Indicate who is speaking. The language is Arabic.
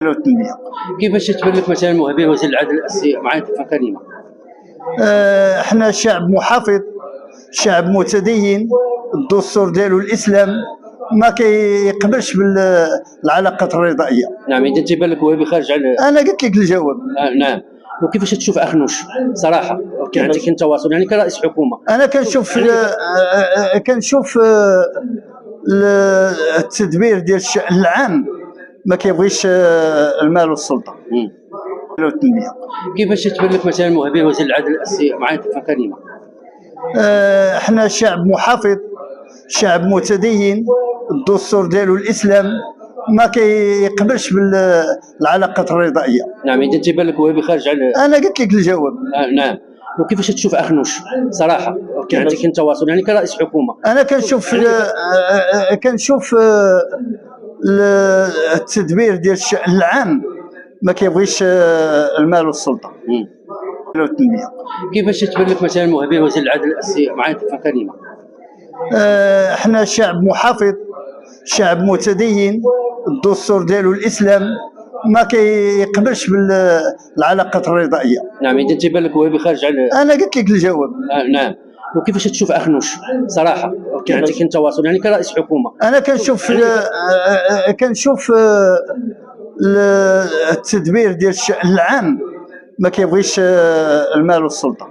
Speaker 1: والتنمية.
Speaker 2: كيفاش تبان لك مثلا مهبي وزير العدل السي معاذ كلمه؟
Speaker 1: احنا شعب محافظ، شعب متدين، الدستور ديالو الاسلام ما كيقبلش بالعلاقات الرضائيه.
Speaker 2: نعم، اذا تبان لك وهبي خارج على
Speaker 1: انا قلت لك الجواب.
Speaker 2: نعم. وكيفاش تشوف اخنوش صراحه كان عندك انت تواصل يعني كرئيس حكومه؟
Speaker 1: انا كنشوف التدبير ديال الشأن العام ما كيبغيش المال والسلطه والتنمية.
Speaker 2: كيفاش تبان لك مثلا مهبي وزير العدل السي معاذ كلمه؟
Speaker 1: احنا شعب محافظ، شعب متدين، الدستور ديالو الاسلام ما كيقبلش بالعلاقات الرضائيه.
Speaker 2: نعم، اذا تبان لك وهبي خارج على
Speaker 1: انا قلت لك الجواب.
Speaker 2: نعم. وكيفاش تشوف اخنوش صراحه كان عندك انت تواصل يعني كرئيس حكومه؟
Speaker 1: انا كنشوف التدبير ديال الشأن العام ما كيبغيش المال والسلطه والتنمية.
Speaker 2: كيفاش تبان لك مثلا مهبي وزير العدل السي معاذ كلمه؟
Speaker 1: احنا شعب محافظ، شعب متدين، الدستور ديالو الاسلام ما كيقبلش بالعلاقات الرضائيه.
Speaker 2: نعم، اذا تبان لك وهبي خارج على
Speaker 1: انا قلت لك الجواب.
Speaker 2: نعم. وكيفاش تشوف اخنوش صراحه كان عندك انت تواصل يعني كرئيس حكومه؟
Speaker 1: انا كنشوف التدبير ديال الشأن العام ما كيبغيش المال والسلطه